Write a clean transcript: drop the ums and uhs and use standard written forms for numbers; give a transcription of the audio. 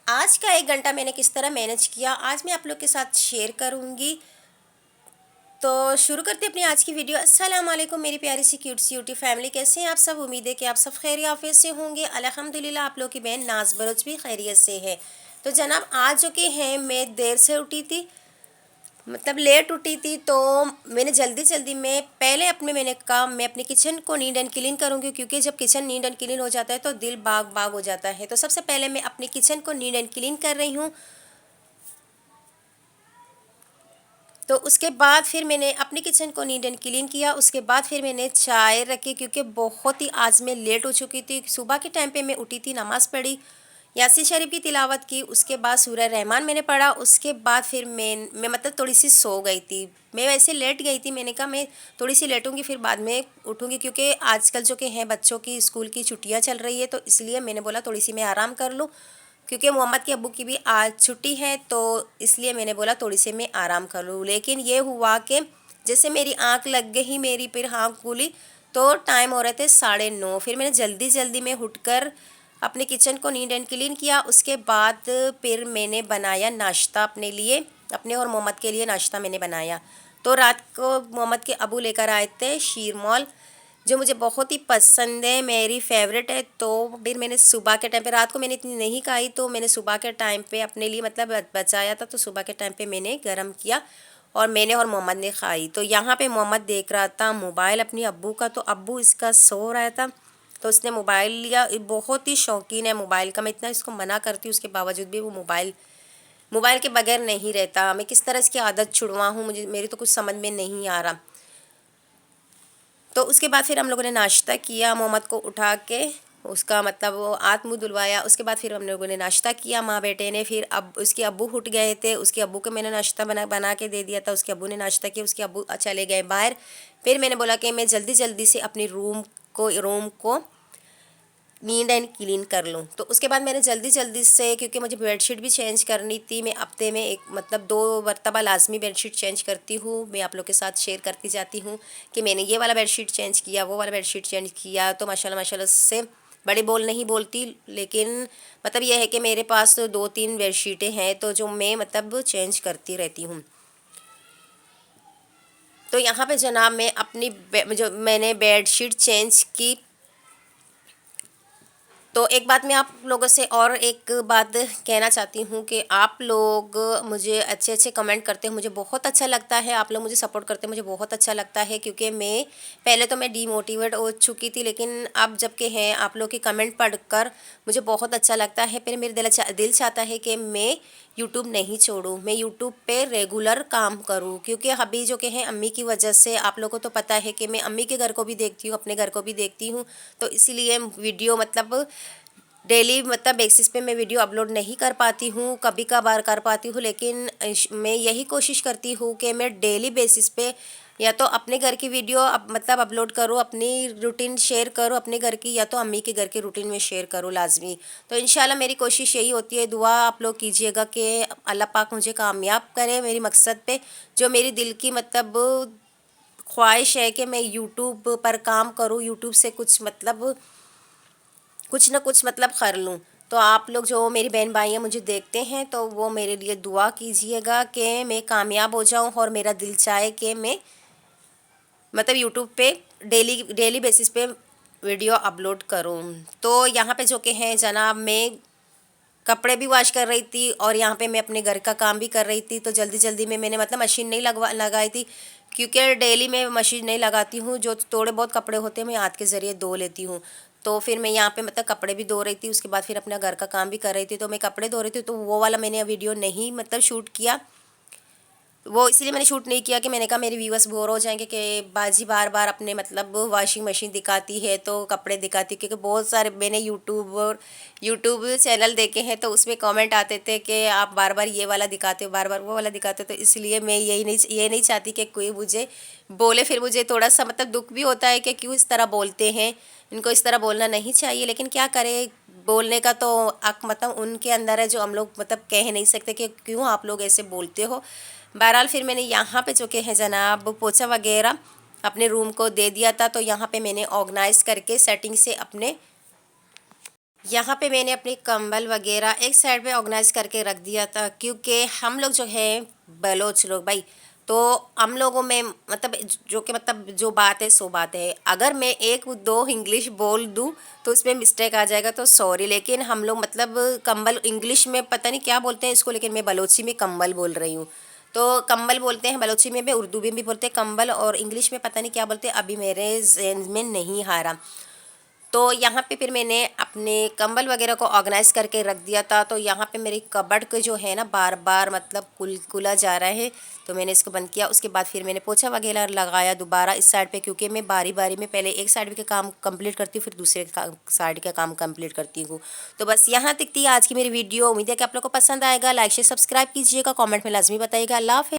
आज का 1 घंटा मैंने किस तरह मैनेज किया आज मैं आप लोग के साथ शेयर करूँगी। तो शुरू करते हैं अपनी आज की वीडियो। अस्सलाम वालेकुम मेरी प्यारी सी क्यूट सी यूटी फैमिली, कैसे हैं आप सब। उम्मीद है कि आप सब खैरियत आफियत से होंगे। अल्हम्दुलिल्लाह आप लोग की बहन नाज बलोच भी खैरियत से है। तो जनाब आज जो कि है मैं देर से उठी थी, मतलब लेट उठी थी, तो मैंने जल्दी जल्दी में पहले अपने मैंने कहा मैं अपने किचन को नीट एंड क्लीन करूँगी, क्योंकि जब किचन नीट एंड क्लीन हो जाता है तो दिल बाग बाग हो जाता है। तो सबसे पहले मैं अपने किचन को नीट एंड क्लीन कर रही हूँ। तो उसके बाद फिर मैंने अपने किचन को नीट एंड क्लीन किया। उसके बाद फिर मैंने चाय रखी, क्योंकि बहुत ही आज मैं लेट हो चुकी थी। सुबह के टाइम पे मैं उठी थी, नमाज़ पढ़ी, यासीन शरीफ की तिलावत की, उसके बाद सूरह रहमान मैंने पढ़ा। उसके बाद फिर मैं मतलब थोड़ी सी सो गई थी। मैं वैसे लेट गई थी, मैंने कहा मैं थोड़ी सी लेटूंगी फिर बाद में उठूंगी, क्योंकि आजकल जो कि हैं बच्चों की स्कूल की छुट्टियां चल रही है, तो इसलिए मैंने बोला थोड़ी सी मैं आराम कर लूँ, क्योंकि मोहम्मद के अब्बू की भी आज छुट्टी है। तो इसलिए मैंने बोला थोड़ी सी मैं आराम कर लूँ। लेकिन ये हुआ कि जैसे मेरी आंख लग गई, मेरी फिर आँख खुली तो टाइम हो रहे थे 9:30। फिर मैंने जल्दी जल्दी में उठकर अपने किचन को नीट एंड क्लीन किया। उसके बाद फिर मैंने बनाया नाश्ता अपने लिए, अपने और मोहम्मद के लिए नाश्ता मैंने बनाया। तो रात को मोहम्मद के अबू लेकर आए थे शीरमॉल, जो मुझे बहुत ही पसंद है, मेरी फेवरेट है। तो फिर मैंने सुबह के टाइम पे, रात को मैंने इतनी नहीं खाई, तो मैंने सुबह के टाइम पे अपने लिए मतलब बचाया था, तो सुबह के टाइम पे मैंने गरम किया और मैंने और मोहम्मद ने खाई। तो यहाँ पे मोहम्मद देख रहा था मोबाइल अपनी अब्बू का, तो अब्बू इसका सो रहा था, तो उसने मोबाइल लिया। बहुत ही शौकीन है मोबाइल का, मैं इतना इसको मना करती हूँ उसके बावजूद भी वो मोबाइल मोबाइल के बगैर नहीं रहता। मैं किस तरह इसकी आदत छुड़वाऊँ, मुझे मेरी तो कुछ समझ में नहीं आ रहा। तो उसके बाद फिर हम लोगों ने नाश्ता किया, मोहम्मद को उठा के उसका मतलब वो हाथ मुँह धुलवाया। उसके बाद फिर हम लोगों ने नाश्ता किया माँ बेटे ने। फिर अब उसके अब्बू उठ गए थे, उसके अब्बू को मैंने नाश्ता बना बना के दे दिया था। उसके अब्बू ने नाश्ता किया, उसके अब्बू चले गए बाहर। फिर मैंने बोला कि मैं जल्दी जल्दी से अपनी रूम को नीट एंड क्लीन कर लूँ। तो उसके बाद मैंने जल्दी जल्दी से, क्योंकि मुझे बेडशीट भी चेंज करनी थी, मैं हफ्ते में एक मतलब 2 मरतबा लाजमी बेडशीट चेंज करती हूँ। मैं आप लोग के साथ शेयर करती जाती हूँ कि मैंने ये वाला बेडशीट चेंज किया, वो वाला बेडशीट चेंज किया। तो माशाल्लाह माशाल्लाह से बड़े बोल नहीं बोलती, लेकिन मतलब यह है कि मेरे पास तो 2-3 बेडशीटें हैं, तो जो मैं मतलब चेंज करती रहती हूँ। तो यहाँ पे जनाब मैं अपनी जो मैंने बेडशीट चेंज की। तो एक बात मैं आप लोगों से और एक बात कहना चाहती हूँ कि आप लोग मुझे अच्छे अच्छे कमेंट करते हैं, मुझे बहुत अच्छा लगता है। आप लोग मुझे सपोर्ट करते हैं, मुझे बहुत अच्छा लगता है, क्योंकि मैं पहले तो मैं डीमोटिवेट हो चुकी थी, लेकिन अब जब के हैं आप लोग के कमेंट पढ़कर मुझे बहुत अच्छा लगता है। फिर मेरे दिल चाहता है कि मैं यूट्यूब नहीं छोड़ूं, मैं यूट्यूब पे रेगुलर काम करूं, क्योंकि अभी जो कि है अम्मी की वजह से, आप लोगों को तो पता है कि मैं अम्मी के घर को भी देखती हूँ, अपने घर को भी देखती हूँ। तो इसीलिए वीडियो मतलब डेली मतलब बेसिस पे मैं वीडियो अपलोड नहीं कर पाती हूँ, कभी कभार कर पाती हूँ। लेकिन मैं यही कोशिश करती हूँ कि मैं डेली बेसिस पे या तो अपने घर की वीडियो मतलब अपलोड करूँ, अपनी रूटीन शेयर करूँ अपने घर की, या तो अम्मी के घर की रूटीन में शेयर करूँ लाजमी। तो इंशाल्लाह मेरी कोशिश यही होती है। दुआ आप लोग कीजिएगा कि अल्लाह पाक मुझे कामयाब करे मेरी मकसद पे, जो मेरी दिल की मतलब ख्वाहिश है कि मैं यूट्यूब पर काम करूँ, यूट्यूब से कुछ ना कुछ मतलब कर लूँ। तो आप लोग जो मेरी बहन भाई मुझे देखते हैं, तो वो मेरे लिए दुआ कीजिएगा कि मैं कामयाब हो जाऊँ, और मेरा दिल चाहे कि मैं मतलब यूट्यूब पे डेली डेली बेसिस पे वीडियो अपलोड करूँ। तो यहाँ पे जो कि है जनाब मैं कपड़े भी वॉश कर रही थी, और यहाँ पे मैं अपने घर का काम भी कर रही थी। तो जल्दी जल्दी में मैंने मतलब मशीन नहीं लगाई थी, क्योंकि डेली मैं मशीन नहीं लगाती हूँ। जो थोड़े बहुत कपड़े होते हैं मैं हाथ के ज़रिए धो लेती हूँ। तो फिर मैं यहाँ पे मतलब कपड़े भी धो रही थी, उसके बाद फिर अपना घर का काम भी कर रही थी। तो मैं कपड़े धो रही थी, तो वो वाला मैंने वीडियो नहीं मतलब शूट किया। वो इसलिए मैंने शूट नहीं किया कि मैंने कहा मेरे व्यूअर्स बोर हो जाएंगे कि बाजी बार बार अपने मतलब वॉशिंग मशीन दिखाती है तो कपड़े दिखाती है। क्योंकि बहुत सारे मैंने यूट्यूब चैनल देखे हैं, तो उसमें कमेंट आते थे कि आप बार बार ये वाला दिखाते हो, बार बार वो वाला दिखाते हो। तो इसलिए मैं ये नहीं चाहती कि कोई मुझे बोले, फिर मुझे थोड़ा सा मतलब दुख भी होता है कि क्यों इस तरह बोलते हैं, इनको इस तरह बोलना नहीं चाहिए। लेकिन क्या करें, बोलने का तो हक मतलब उनके अंदर है, जो हम लोग मतलब कह नहीं सकते कि क्यों आप लोग ऐसे बोलते हो। बहरहाल फिर मैंने यहाँ पे जो कि है जनाब पोछा वगैरह अपने रूम को दे दिया था। तो यहाँ पे मैंने ऑर्गेनाइज़ करके सेटिंग से अपने यहाँ पे मैंने अपनी कंबल वगैरह एक साइड पे ऑर्गेनाइज करके रख दिया था, क्योंकि हम लोग जो है बलोच लोग भाई, तो हम लोगों में मतलब जो कि मतलब जो बात है सो बात है। अगर मैं एक दो इंग्लिश बोल दूँ तो उसमें मिस्टेक आ जाएगा तो सॉरी, लेकिन हम लोग मतलब कंबल इंग्लिश में पता नहीं क्या बोलते हैं इसको, लेकिन मैं बलोची में कंबल बोल रही हूँ। तो कंबल बोलते हैं बलोची में, उर्दू में भी बोलते हैं कंबल, और इंग्लिश में पता नहीं क्या बोलते हैं, अभी मेरे ज़हन में नहीं आ रहा। तो यहाँ पे फिर मैंने अपने कंबल वगैरह को ऑर्गेनाइज़ करके रख दिया था। तो यहाँ पे मेरी कबर्ड के जो है ना बार बार मतलब खुला जा रहा है, तो मैंने इसको बंद किया। उसके बाद फिर मैंने पोछा वगैरह लगाया दोबारा इस साइड पे, क्योंकि मैं बारी बारी में पहले एक साइड के काम कंप्लीट करती हूँ, फिर दूसरे साइड का काम कंप्लीट करती हूँ। तो बस यहाँ तक थी आज की मेरी वीडियो। उम्मीद है कि आप लोग को पसंद आएगा। लाइक शेयर सब्सक्राइब कीजिएगा, कॉमेंट में लाजमी बताइएगा। अल्लाह हाफ़िज़।